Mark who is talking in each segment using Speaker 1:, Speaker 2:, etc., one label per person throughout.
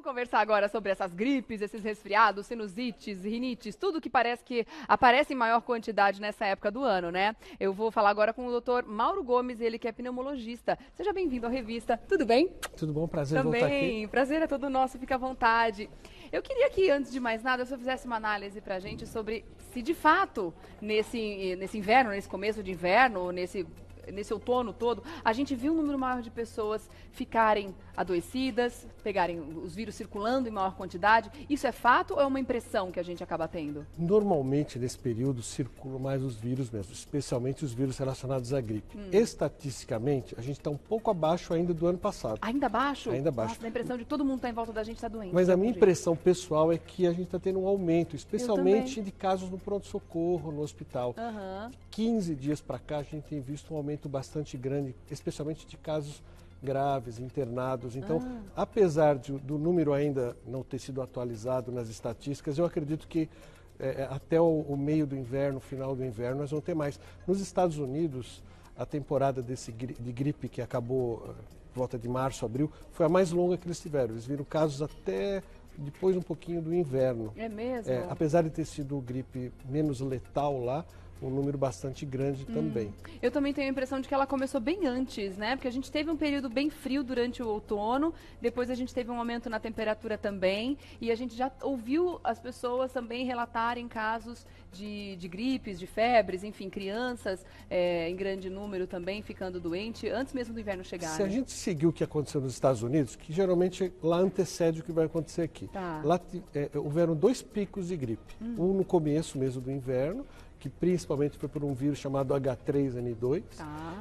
Speaker 1: Vamos conversar agora sobre essas gripes, esses resfriados, sinusites, rinites, tudo que parece que aparece em maior quantidade nessa época do ano, né? Eu vou falar agora com o doutor Mauro Gomes, ele que é pneumologista. Seja bem-vindo à revista. Tudo bem?
Speaker 2: Tudo bom? Prazer voltar aqui.
Speaker 1: Também, prazer é todo nosso, fica à vontade. Eu queria que, antes de mais nada, o senhor fizesse uma análise pra gente sobre se, de fato, nesse inverno, nesse começo de inverno, nesse outono todo, a gente viu um número maior de pessoas ficarem adoecidas, pegarem os vírus circulando em maior quantidade. Isso é fato ou é uma impressão que a gente acaba tendo?
Speaker 2: Normalmente, nesse período, circulam mais os vírus mesmo, especialmente os vírus relacionados à gripe. Estatisticamente, a gente está um pouco abaixo ainda do ano passado.
Speaker 1: Ainda abaixo?
Speaker 2: Ainda abaixo.
Speaker 1: Nossa, dá a impressão de que todo mundo está em volta da gente está doente.
Speaker 2: Mas a minha impressão pessoal é que a gente está tendo um aumento, especialmente de casos no pronto-socorro, no hospital. 15 dias para cá, a gente tem visto um aumento bastante grande, especialmente de casos graves, internados. Então, apesar do número ainda não ter sido atualizado nas estatísticas, eu acredito que até o meio do inverno, final do inverno, nós vamos ter mais. Nos Estados Unidos, a temporada de gripe que acabou por volta de março, abril, foi a mais longa que eles tiveram. Eles viram casos até depois um pouquinho do inverno.
Speaker 1: É mesmo?
Speaker 2: Apesar de ter sido gripe menos letal lá, um número bastante grande também.
Speaker 1: Eu também tenho a impressão de que ela começou bem antes, né? Porque a gente teve um período bem frio durante o outono, depois a gente teve um aumento na temperatura também, e a gente já ouviu as pessoas também relatarem casos de gripes, de febres, enfim, crianças em grande número também ficando doente, antes mesmo do inverno chegar.
Speaker 2: Se a gente seguir o que aconteceu nos Estados Unidos, que geralmente lá antecede o que vai acontecer aqui. Lá houveram 2 picos de gripe. Um no começo mesmo do inverno, que principalmente foi por um vírus chamado H3N2,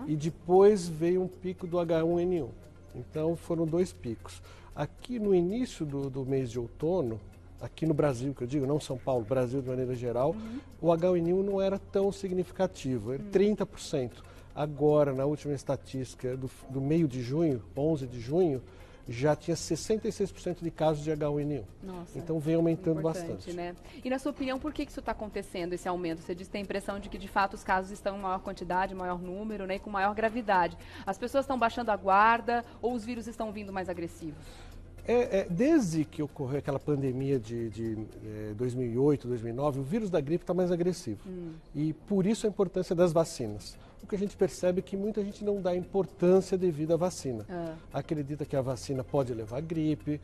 Speaker 2: e depois veio um pico do H1N1. Então foram 2 picos. Aqui no início do mês de outono, aqui no Brasil, que eu digo, não São Paulo, Brasil de maneira geral, o H1N1 não era tão significativo, era 30%. Agora, na última estatística do meio de junho, 11 de junho, já tinha 66% de casos de H1N1.
Speaker 1: Nossa,
Speaker 2: então vem aumentando bastante.
Speaker 1: Né? E na sua opinião, por que isso está acontecendo, esse aumento? Você diz que tem a impressão de que de fato os casos estão em maior quantidade, maior número, né, e com maior gravidade. As pessoas estão baixando a guarda ou os vírus estão vindo mais agressivos?
Speaker 2: Desde que ocorreu aquela pandemia de 2008, 2009, o vírus da gripe está mais agressivo. E por isso a importância das vacinas. O que a gente percebe é que muita gente não dá importância devido à vacina. Acredita que a vacina pode levar à gripe,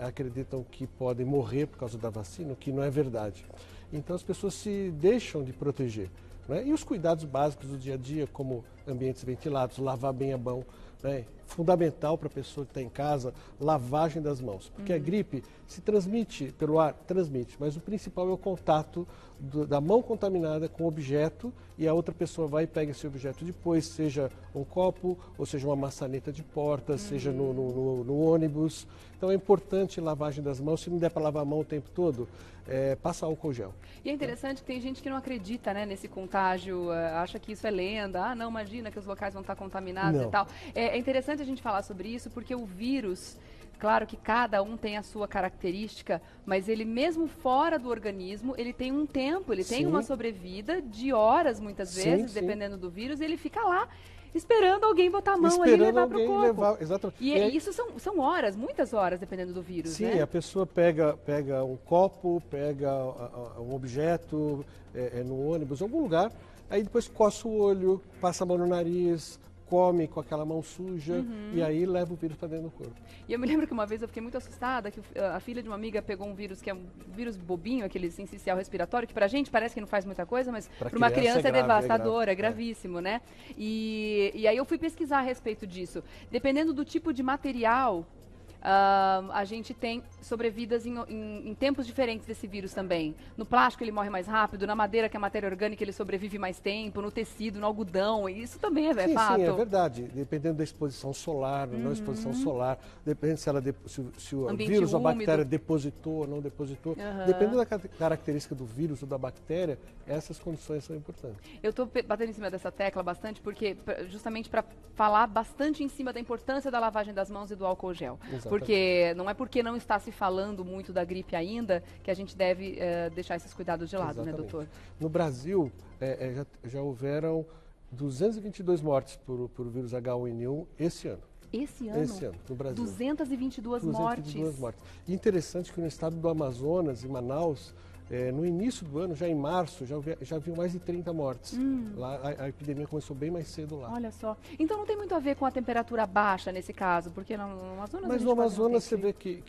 Speaker 2: acreditam que podem morrer por causa da vacina, o que não é verdade. Então as pessoas se deixam de proteger. Né? E os cuidados básicos do dia a dia, como ambientes ventilados, lavar bem a mão, né? Fundamental para a pessoa que está em casa, lavagem das mãos. Porque a gripe se transmite pelo ar, mas o principal é o contato da mão contaminada com o objeto e a outra pessoa vai e pega esse objeto depois, seja um copo, ou seja uma maçaneta de porta, seja no ônibus. Então é importante lavagem das mãos. Se não der para lavar a mão o tempo todo, passa álcool gel.
Speaker 1: E é interessante que tem gente que não acredita, né, nesse contágio, acha que isso é lenda. Não, imagina que os locais vão estar contaminados e tal. É interessante a gente falar sobre isso porque o vírus, claro que cada um tem a sua característica, mas ele mesmo fora do organismo, ele tem um tempo, ele tem uma sobrevida de horas muitas vezes, dependendo do vírus, ele fica lá esperando alguém botar a mão ali e levar para o corpo.
Speaker 2: Exatamente.
Speaker 1: E isso são horas, muitas horas, dependendo do vírus,
Speaker 2: Sim,
Speaker 1: né?
Speaker 2: A pessoa pega um copo, pega um objeto no ônibus, em algum lugar, aí depois coça o olho, passa a mão no nariz, come com aquela mão suja e aí leva o vírus para dentro do corpo.
Speaker 1: E eu me lembro que uma vez eu fiquei muito assustada que a filha de uma amiga pegou um vírus que é um vírus bobinho, aquele sincicial respiratório, que pra gente parece que não faz muita coisa, mas para uma criança é devastador, é gravíssimo, né? E aí eu fui pesquisar a respeito disso. Dependendo do tipo de material, a gente tem sobrevidas em tempos diferentes desse vírus também. No plástico ele morre mais rápido, na madeira, que é matéria orgânica, ele sobrevive mais tempo, no tecido, no algodão, e isso também é fato.
Speaker 2: Sim, é verdade. Dependendo da exposição solar, não exposição solar, depende se o vírus ou a bactéria depositou ou não depositou. Dependendo da característica do vírus ou da bactéria, essas condições são importantes.
Speaker 1: Eu estou batendo em cima dessa tecla bastante, porque justamente para falar bastante em cima da importância da lavagem das mãos e do álcool gel.
Speaker 2: Exatamente.
Speaker 1: Porque não é porque não está se falando muito da gripe ainda que a gente deve deixar esses cuidados de lado, né, doutor?
Speaker 2: No Brasil, já houveram 222 mortes por vírus H1N1 esse ano.
Speaker 1: Esse ano?
Speaker 2: Esse ano, no Brasil.
Speaker 1: 222 mortes.
Speaker 2: E interessante que no estado do Amazonas, em Manaus, no início do ano, já em março, já viu mais de 30 mortes. Lá a epidemia começou bem mais cedo lá.
Speaker 1: Olha só. Então não tem muito a ver com a temperatura baixa nesse caso, porque no Amazonas...
Speaker 2: Mas no Amazonas você vê que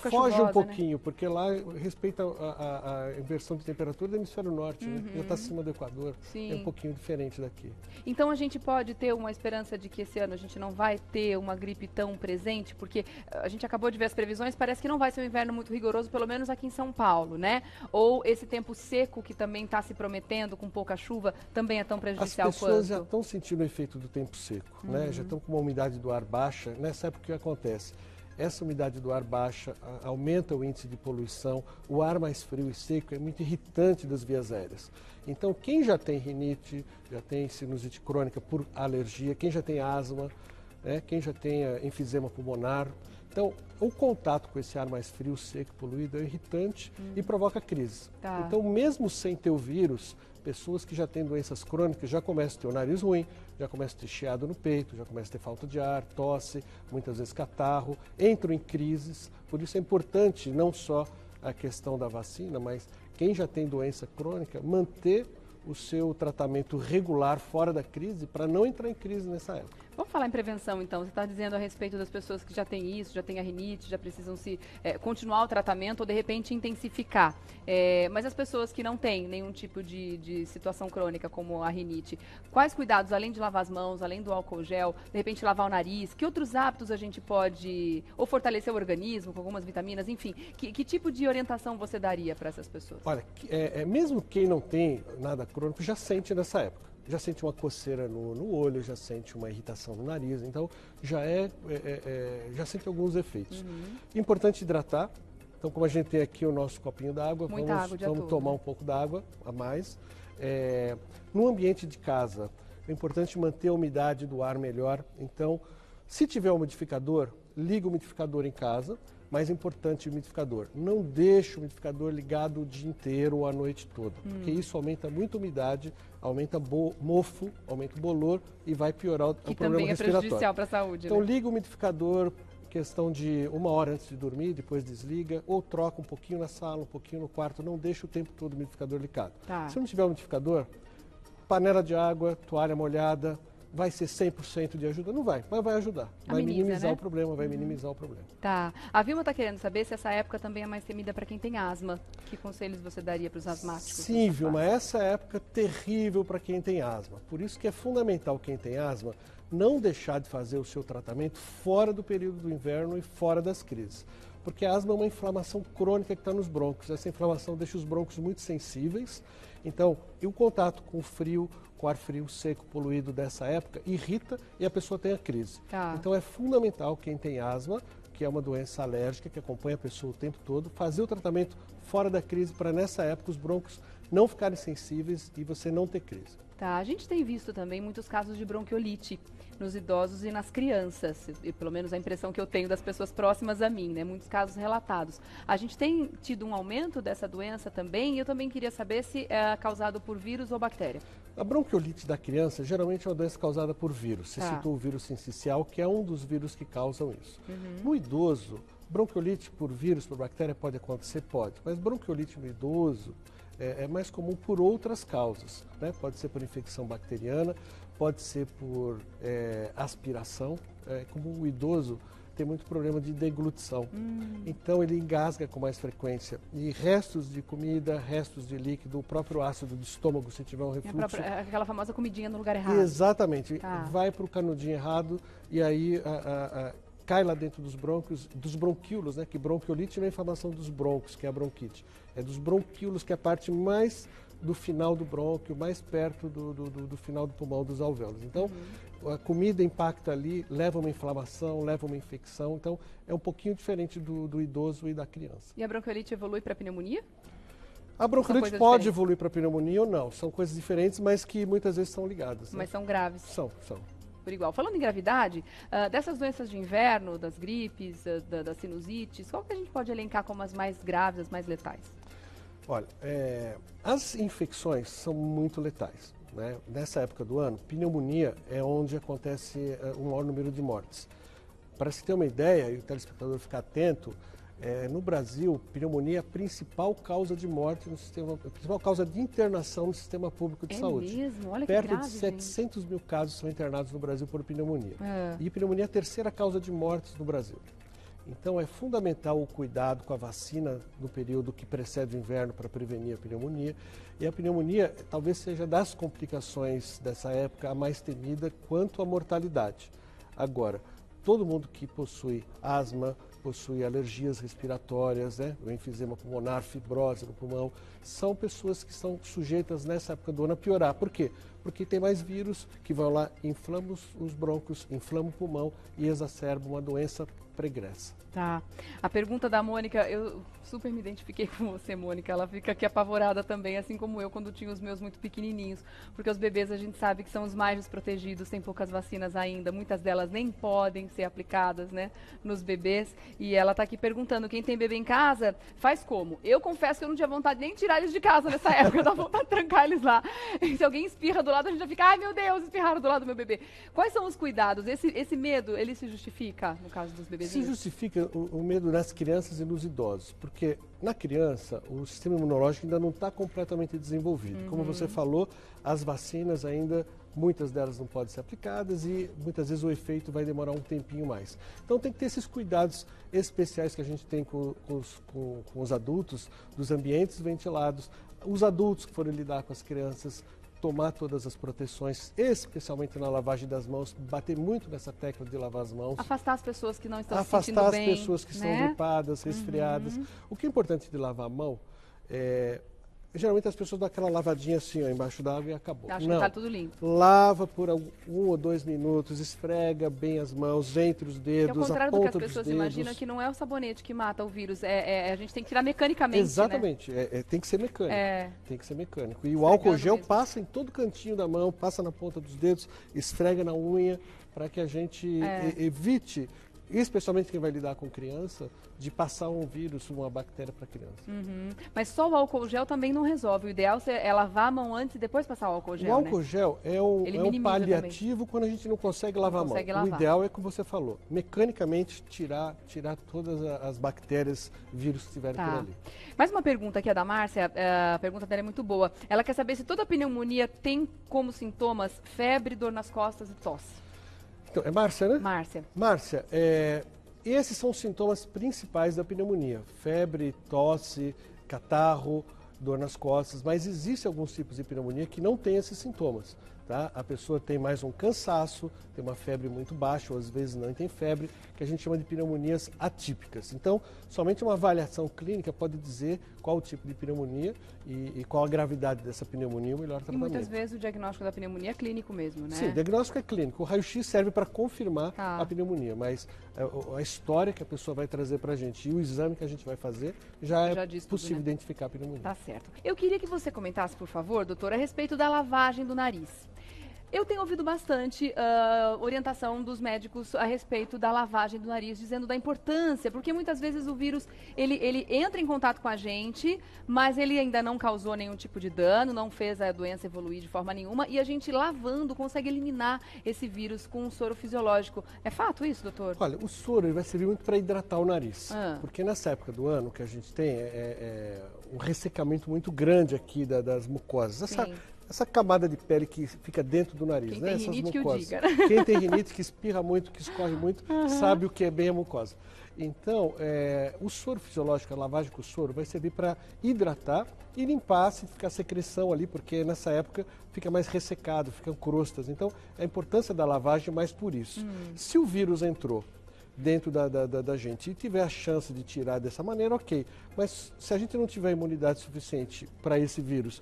Speaker 2: foge chuvosa, um pouquinho, né? Porque lá respeita a inversão de temperatura do hemisfério norte, né? Já está acima do Equador.
Speaker 1: Sim.
Speaker 2: É um pouquinho diferente daqui.
Speaker 1: Então a gente pode ter uma esperança de que esse ano a gente não vai ter uma gripe tão presente, porque a gente acabou de ver as previsões, parece que não vai ser um inverno muito rigoroso, pelo menos aqui em São Paulo, né? Ou esse tempo seco que também está se prometendo com pouca chuva também é tão prejudicial quanto?
Speaker 2: As pessoas já estão sentindo o efeito do tempo seco, né? Já estão com uma umidade do ar baixa. Nessa época o que acontece? Essa umidade do ar baixa aumenta o índice de poluição, o ar mais frio e seco é muito irritante das vias aéreas. Então quem já tem rinite, já tem sinusite crônica por alergia, quem já tem asma, né? Quem já tem enfisema pulmonar, então, o contato com esse ar mais frio, seco, poluído é irritante e provoca crise.
Speaker 1: Tá.
Speaker 2: Então, mesmo sem ter o vírus, pessoas que já têm doenças crônicas já começam a ter o nariz ruim, já começam a ter chiado no peito, já começam a ter falta de ar, tosse, muitas vezes catarro, entram em crises. Por isso é importante não só a questão da vacina, mas quem já tem doença crônica, manter o seu tratamento regular fora da crise para não entrar em crise nessa época.
Speaker 1: Vamos falar em prevenção, então. Você está dizendo a respeito das pessoas que já têm isso, já têm a rinite, já precisam continuar o tratamento ou, de repente, intensificar. Mas as pessoas que não têm nenhum tipo de situação crônica, como a rinite, quais cuidados, além de lavar as mãos, além do álcool gel, de repente lavar o nariz, que outros hábitos a gente pode, ou fortalecer o organismo com algumas vitaminas, enfim, que tipo de orientação você daria para essas pessoas?
Speaker 2: Olha, mesmo quem não tem nada crônico já sente nessa época. Já sente uma coceira no olho, já sente uma irritação no nariz, então já sente alguns efeitos. Importante hidratar, então como a gente tem aqui o nosso copinho d'água, vamos tomar um pouco d'água a mais. No ambiente de casa, é importante manter a umidade do ar melhor, então se tiver um umidificador, liga o umidificador em casa. Mais importante, o umidificador. Não deixe o umidificador ligado o dia inteiro ou a noite toda, porque isso aumenta muito a umidade, aumenta mofo, aumenta o bolor e vai piorar o problema respiratório. Que também é
Speaker 1: prejudicial para a saúde.
Speaker 2: Então,
Speaker 1: né?
Speaker 2: Liga o umidificador, questão de 1 hora antes de dormir, depois desliga, ou troca um pouquinho na sala, um pouquinho no quarto, não deixa o tempo todo o umidificador ligado.
Speaker 1: Tá.
Speaker 2: Se não tiver umidificador, panela de água, toalha molhada, vai ser 100% de ajuda? Não vai, mas vai ajudar. Vai minimizar o problema, vai minimizar o problema.
Speaker 1: Tá. A Vilma está querendo saber se essa época também é mais temida para quem tem asma. Que conselhos você daria para os asmáticos?
Speaker 2: Sim, Vilma, essa época é terrível para quem tem asma. Por isso que é fundamental quem tem asma não deixar de fazer o seu tratamento fora do período do inverno e fora das crises. Porque a asma é uma inflamação crônica que está nos brônquios. Essa inflamação deixa os brônquios muito sensíveis. Então, e o contato com o frio, com o ar frio, seco, poluído dessa época, irrita e a pessoa tem a crise.
Speaker 1: Tá.
Speaker 2: Então é fundamental quem tem asma, que é uma doença alérgica que acompanha a pessoa o tempo todo, fazer o tratamento fora da crise para nessa época os brônquios não ficarem sensíveis e você não ter crise.
Speaker 1: Tá, a gente tem visto também muitos casos de bronquiolite nos idosos e nas crianças, e pelo menos a impressão que eu tenho das pessoas próximas a mim, né? Muitos casos relatados. A gente tem tido um aumento dessa doença também, e eu também queria saber se é causado por vírus ou bactéria.
Speaker 2: A bronquiolite da criança geralmente é uma doença causada por vírus. Você citou o vírus sincicial, que é um dos vírus que causam isso. No idoso, bronquiolite por vírus, por bactéria pode acontecer? Pode, mas bronquiolite no idoso é mais comum por outras causas, né? Pode ser por infecção bacteriana, pode ser por aspiração, como o idoso tem muito problema de deglutição, então ele engasga com mais frequência, e restos de comida, restos de líquido, o próprio ácido do estômago, se tiver um refluxo...
Speaker 1: Aquela famosa comidinha no lugar errado.
Speaker 2: Exatamente, vai para o canudinho errado e aí cai lá dentro dos brônquios, dos bronquíolos, né? Que bronquiolite não é a inflamação dos brônquios, que é a bronquite. É dos bronquíolos, que é a parte mais do final do brônquio, mais perto do final do pulmão, dos alvéolos. Então, a comida impacta ali, leva uma inflamação, leva uma infecção. Então, é um pouquinho diferente do idoso e da criança.
Speaker 1: E a bronquiolite evolui para pneumonia?
Speaker 2: A bronquiolite pode evoluir para pneumonia ou não. São coisas diferentes, mas que muitas vezes são ligadas.
Speaker 1: Mas são graves?
Speaker 2: São.
Speaker 1: Por igual. Falando em gravidade, dessas doenças de inverno, das gripes, das sinusites, qual que a gente pode elencar como as mais graves, as mais letais?
Speaker 2: Olha, as infecções são muito letais. né? Nessa época do ano, pneumonia é onde acontece o maior número de mortes. Para se ter uma ideia, e o telespectador ficar atento, no Brasil, pneumonia é a principal causa de morte no sistema, a principal causa de internação no sistema público de saúde.
Speaker 1: É mesmo? Olha que
Speaker 2: Perto
Speaker 1: grave,
Speaker 2: de 700
Speaker 1: gente.
Speaker 2: mil casos são internados no Brasil por pneumonia. E pneumonia é a terceira causa de mortes no Brasil. Então é fundamental o cuidado com a vacina no período que precede o inverno para prevenir a pneumonia. E a pneumonia talvez seja das complicações dessa época a mais temida quanto à mortalidade. Agora, todo mundo que possui asma, possui alergias respiratórias, né? O enfisema pulmonar, fibrose no pulmão, são pessoas que são sujeitas nessa época do ano a piorar. Por quê? Porque tem mais vírus que vão lá, inflamam os brônquios, inflamam o pulmão e exacerbam uma doença pregressa.
Speaker 1: Tá. A pergunta da Mônica, eu super me identifiquei com você, Mônica. Ela fica aqui apavorada também, assim como eu, quando tinha os meus muito pequenininhos. Porque os bebês a gente sabe que são os mais desprotegidos, tem poucas vacinas ainda. Muitas delas nem podem ser aplicadas, né, nos bebês. E ela está aqui perguntando, quem tem bebê em casa, faz como? Eu confesso que eu não tinha vontade nem de tirar eles de casa nessa época. Eu dava vontade de trancar eles lá. E se alguém espirra do lado, a gente já fica, ai meu Deus, espirraram do lado do meu bebê. Quais são os cuidados? Esse medo, ele se justifica no caso dos bebês?
Speaker 2: Se justifica o medo nas crianças e nos idosos, porque na criança o sistema imunológico ainda não está completamente desenvolvido. Como você falou, as vacinas ainda, muitas delas não podem ser aplicadas e muitas vezes o efeito vai demorar um tempinho mais. Então tem que ter esses cuidados especiais que a gente tem com os adultos, dos ambientes ventilados, os adultos que forem lidar com as crianças, tomar todas as proteções, especialmente na lavagem das mãos, bater muito nessa tecla de lavar as mãos.
Speaker 1: Afastar as pessoas que não estão se sentindo
Speaker 2: Afastar
Speaker 1: bem,
Speaker 2: as pessoas que
Speaker 1: né?
Speaker 2: estão gripadas, resfriadas. O que é importante de lavar a mão geralmente as pessoas dão aquela lavadinha assim, ó, embaixo da água e acabou.
Speaker 1: Acho
Speaker 2: não,
Speaker 1: que tá tudo limpo.
Speaker 2: Lava por 1 ou 2 minutos, esfrega bem as mãos, entre os dedos,
Speaker 1: Que ao contrário
Speaker 2: a
Speaker 1: do que
Speaker 2: ponta
Speaker 1: as pessoas
Speaker 2: dos dedos.
Speaker 1: imaginam, que não é o sabonete que mata o vírus, a gente tem que tirar mecanicamente,
Speaker 2: Exatamente,
Speaker 1: né?
Speaker 2: Tem que ser mecânico.
Speaker 1: Tem
Speaker 2: que ser mecânico. E o álcool gel
Speaker 1: mesmo.
Speaker 2: passa em todo cantinho da mão, passa na ponta dos dedos, esfrega na unha, para que a gente evite, especialmente quem vai lidar com criança, de passar um vírus, uma bactéria para a criança.
Speaker 1: Mas só o álcool gel também não resolve. O ideal é lavar a mão antes e depois passar o álcool gel,
Speaker 2: O álcool gel é um paliativo quando a gente não consegue lavar a mão. O ideal é o que você falou, mecanicamente tirar todas as bactérias, vírus que estiverem por ali.
Speaker 1: Mais uma pergunta aqui, a da Márcia, a pergunta dela é muito boa. Ela quer saber se toda pneumonia tem como sintomas febre, dor nas costas e tosse.
Speaker 2: Então, é Márcia, né?
Speaker 1: Márcia.
Speaker 2: Márcia, esses são os sintomas principais da pneumonia. Febre, tosse, catarro, dor nas costas, mas existem alguns tipos de pneumonia que não têm esses sintomas. Tá? A pessoa tem mais um cansaço, tem uma febre muito baixa, ou às vezes não tem febre, que a gente chama de pneumonias atípicas. Então, somente uma avaliação clínica pode dizer qual o tipo de pneumonia e qual a gravidade dessa pneumonia e o melhor tratamento.
Speaker 1: E muitas vezes o diagnóstico da pneumonia é clínico mesmo, né?
Speaker 2: Sim, o diagnóstico é clínico. O raio-x serve para confirmar a pneumonia, mas a história que a pessoa vai trazer para a gente e o exame que a gente vai fazer já é possível identificar a pneumonia.
Speaker 1: Tá certo. Eu queria que você comentasse, por favor, doutor, a respeito da lavagem do nariz. Eu tenho ouvido bastante orientação dos médicos a respeito da lavagem do nariz, dizendo da importância, porque muitas vezes o vírus, ele entra em contato com a gente, mas ele ainda não causou nenhum tipo de dano, não fez a doença evoluir de forma nenhuma, e a gente lavando consegue eliminar esse vírus com um soro fisiológico. É fato isso, doutor?
Speaker 2: Olha, o soro ele vai servir muito para hidratar o nariz, porque nessa época do ano que a gente tem um ressecamento muito grande aqui das mucosas. Essa camada de pele que fica dentro do nariz, né? Essas mucosas. Quem tem rinite, que espirra muito, que escorre muito, sabe o que é bem a mucosa. Então, o soro fisiológico, a lavagem com o soro, vai servir para hidratar e limpar se ficar secreção ali, porque nessa época fica mais ressecado, ficam crostas. Então, a importância da lavagem é mais por isso. Se o vírus entrou dentro da gente e tiver a chance de tirar dessa maneira, ok. Mas se a gente não tiver imunidade suficiente para esse vírus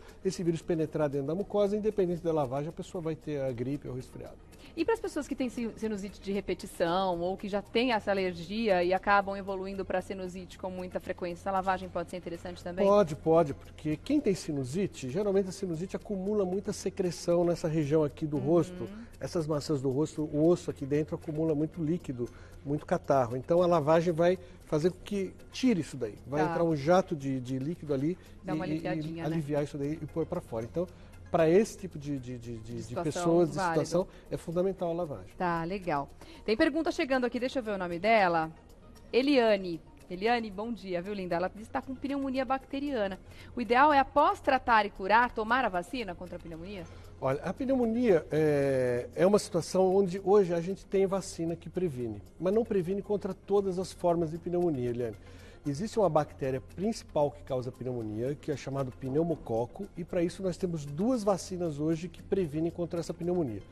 Speaker 2: penetrar dentro da mucosa, independente da lavagem, a pessoa vai ter a gripe ou resfriado.
Speaker 1: E para as pessoas que têm sinusite de repetição ou que já têm essa alergia e acabam evoluindo para sinusite com muita frequência, a lavagem pode ser interessante também?
Speaker 2: Pode, porque quem tem sinusite, geralmente a sinusite acumula muita secreção nessa região aqui do rosto. Essas maçãs do rosto, o osso aqui dentro acumula muito líquido, muito catarro. Então a lavagem vai fazer com que tire isso daí. Vai entrar um jato de líquido ali e aliviar isso daí e pôr para fora. Então, para esse tipo de pessoas, de situação, é fundamental a lavagem.
Speaker 1: Tá, legal. Tem pergunta chegando aqui, deixa eu ver o nome dela. Eliane, bom dia, viu, linda? Ela diz que está com pneumonia bacteriana. O ideal é, após tratar e curar, tomar a vacina contra a pneumonia?
Speaker 2: Olha, a pneumonia é uma situação onde hoje a gente tem vacina que previne, mas não previne contra todas as formas de pneumonia, Eliane. Existe uma bactéria principal que causa pneumonia, que é chamado pneumococo, e para isso nós temos 2 vacinas hoje que previnem contra essa pneumonia.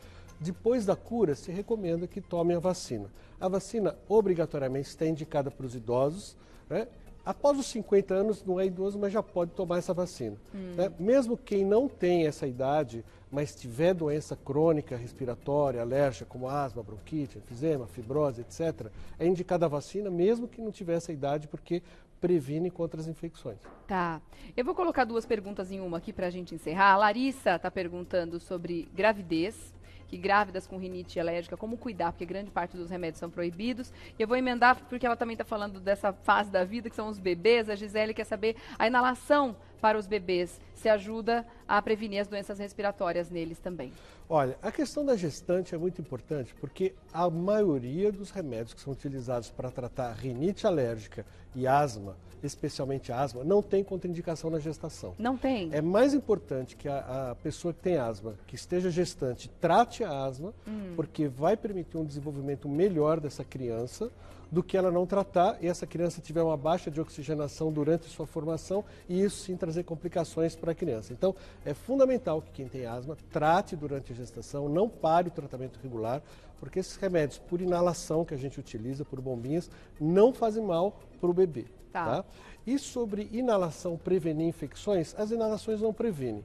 Speaker 2: Depois da cura, se recomenda que tomem a vacina. A vacina, obrigatoriamente, está indicada para os idosos, né? Após os 50 anos, não é idoso, mas já pode tomar essa vacina. Né? Mesmo quem não tem essa idade, mas tiver doença crônica, respiratória, alérgica, como asma, bronquite, enfisema, fibrose, etc., é indicada a vacina, mesmo que não tiver essa idade, porque previne contra as infecções.
Speaker 1: Tá. Eu vou colocar 2 perguntas em uma aqui para a gente encerrar. A Larissa está perguntando sobre gravidez. Que grávidas com rinite alérgica, como cuidar, porque grande parte dos remédios são proibidos. E eu vou emendar, porque ela também está falando dessa fase da vida, que são os bebês. A Gisele quer saber a inalação para os bebês, se ajuda a prevenir as doenças respiratórias neles também.
Speaker 2: Olha, a questão da gestante é muito importante, porque a maioria dos remédios que são utilizados para tratar rinite alérgica e asma, especialmente asma, não tem contraindicação na gestação.
Speaker 1: Não tem?
Speaker 2: É mais importante que a pessoa que tem asma, que esteja gestante, trate a asma, porque vai permitir um desenvolvimento melhor dessa criança, do que ela não tratar e essa criança tiver uma baixa de oxigenação durante sua formação e isso sim trazer complicações para a criança. Então, é fundamental que quem tem asma trate durante a gestação, não pare o tratamento regular, porque esses remédios por inalação que a gente utiliza, por bombinhas, não fazem mal para o bebê. Tá? E sobre inalação prevenir infecções, as inalações não previnem.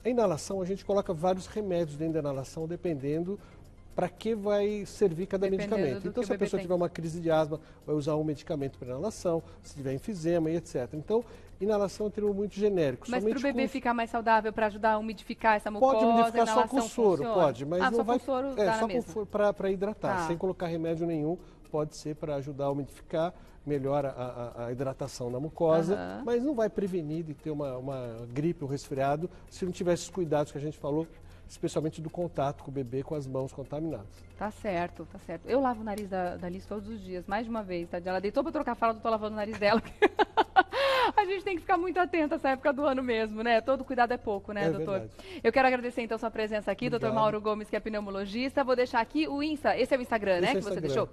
Speaker 2: A inalação, a gente coloca vários remédios dentro da inalação, dependendo para que vai servir cada medicamento. Então, se a pessoa tiver uma crise de asma, vai usar um medicamento para inalação, se tiver enfisema e etc. Então, inalação é um termo muito genérico.
Speaker 1: Mas para o bebê ficar mais saudável, para ajudar a umidificar essa mucosa,
Speaker 2: pode umidificar só com soro, pode, mas não
Speaker 1: só
Speaker 2: vai.
Speaker 1: Com soro
Speaker 2: só para hidratar, sem colocar remédio nenhum, pode ser para ajudar a umidificar, melhora a hidratação na mucosa, mas não vai prevenir de ter uma gripe ou resfriado se não tiver esses cuidados que a gente falou, especialmente do contato com o bebê com as mãos contaminadas.
Speaker 1: Tá certo, tá certo. Eu lavo o nariz da Liz todos os dias, mais de uma vez, tá? Ela deitou pra trocar a fralda, eu tô lavando o nariz dela. A gente tem que ficar muito atento essa época do ano mesmo, né? Todo cuidado é pouco, né, doutor?
Speaker 2: Verdade.
Speaker 1: Eu quero agradecer, então, sua presença aqui, doutor Mauro Gomes, que é pneumologista. Vou deixar aqui o Insta, esse é o Instagram, né, que você deixou?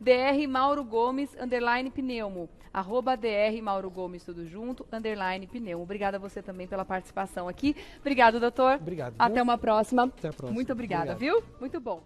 Speaker 1: @drmaurogomes, _pneumo. @drmaurogomes, tudo junto, _pneumo. Obrigada a você também pela participação aqui. Obrigado, doutor.
Speaker 2: Obrigado.
Speaker 1: Até uma próxima.
Speaker 2: Até a próxima.
Speaker 1: Muito obrigada, viu? Muito bom.